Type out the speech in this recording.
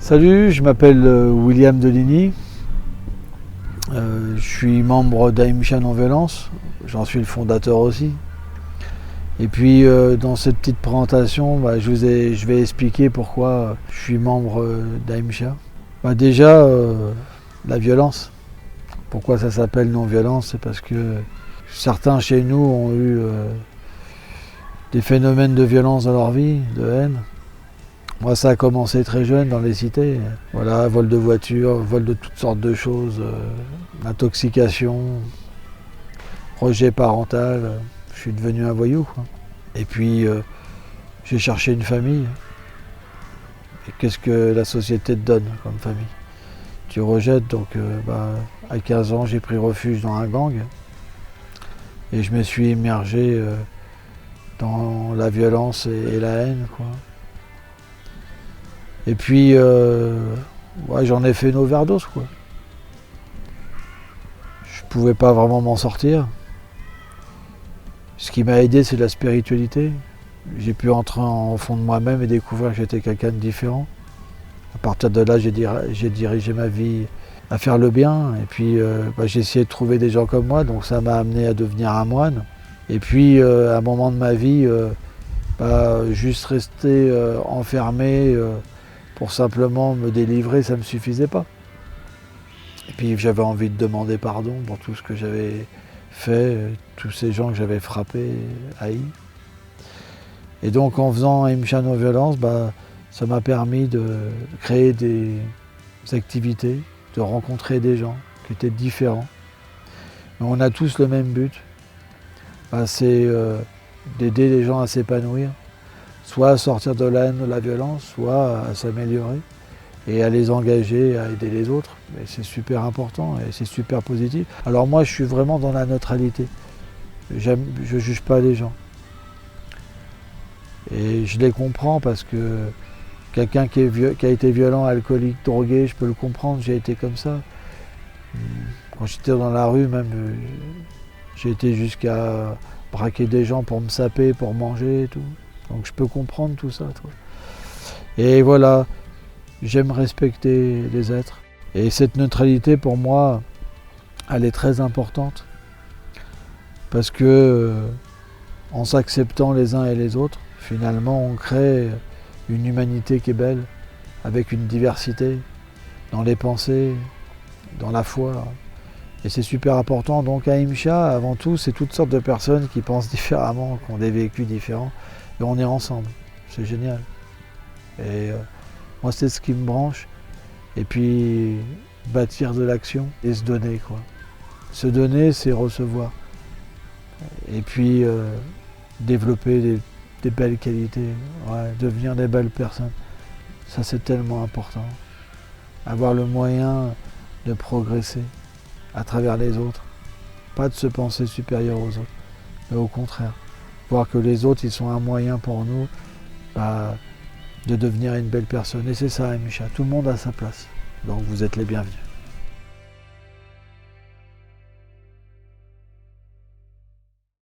Salut, je m'appelle William Deligny. Je suis membre d'Ahimsa Non-Violence. J'en suis le fondateur aussi. Et puis dans cette petite présentation, je vais expliquer pourquoi je suis membre d'Ahimsa. Déjà, la violence. Pourquoi ça s'appelle non-violence? C'est parce que certains chez nous ont eu des phénomènes de violence dans leur vie, de haine. Moi, ça a commencé très jeune dans les cités. Voilà, vol de voiture, vol de toutes sortes de choses, intoxication, rejet parental. Je suis devenu un voyou, quoi. Et puis, j'ai cherché une famille. Et qu'est-ce que la société te donne comme famille? Tu rejettes, donc à 15 ans, j'ai pris refuge dans un gang. Et je me suis immergé dans la violence et la haine, quoi. Et puis, j'en ai fait une overdose, quoi. Je pouvais pas vraiment m'en sortir. Ce qui m'a aidé, c'est la spiritualité. J'ai pu entrer au fond de moi-même et découvrir que j'étais quelqu'un de différent. À partir de là, j'ai dirigé ma vie à faire le bien. Et puis, j'ai essayé de trouver des gens comme moi. Donc ça m'a amené à devenir un moine. Et puis, à un moment de ma vie, juste rester enfermé pour simplement me délivrer, ça ne me suffisait pas. Et puis j'avais envie de demander pardon pour tout ce que j'avais fait, tous ces gens que j'avais frappés, haïs. Et donc en faisant Ahimsa Non-Violence, ça m'a permis de créer des activités, de rencontrer des gens qui étaient différents. Mais on a tous le même but, c'est d'aider les gens à s'épanouir, soit à sortir de la haine, de la violence, soit à s'améliorer et à les engager, à aider les autres. Mais c'est super important et c'est super positif. Alors moi, je suis vraiment dans la neutralité. Je ne juge pas les gens. Et je les comprends parce que quelqu'un qui a été violent, alcoolique, drogué, je peux le comprendre, j'ai été comme ça. Quand j'étais dans la rue, même, j'ai été jusqu'à braquer des gens pour me saper, pour manger et tout. Donc je peux comprendre tout ça. Et voilà, j'aime respecter les êtres. Et cette neutralité, pour moi, elle est très importante. Parce que en s'acceptant les uns et les autres, finalement, on crée une humanité qui est belle, avec une diversité dans les pensées, dans la foi. Et c'est super important. Donc Ahimsa, avant tout, c'est toutes sortes de personnes qui pensent différemment, qui ont des vécus différents. Et on est ensemble. C'est génial. Et moi, c'est ce qui me branche. Et puis, bâtir de l'action et se donner, quoi. Se donner, c'est recevoir. Et puis, développer des belles qualités, devenir des belles personnes. Ça, c'est tellement important. Avoir le moyen de progresser à travers les autres. Pas de se penser supérieur aux autres, mais au contraire. Voir que les autres, ils sont un moyen pour nous de devenir une belle personne. Et c'est ça, Ahimsa. Tout le monde a sa place. Donc vous êtes les bienvenus.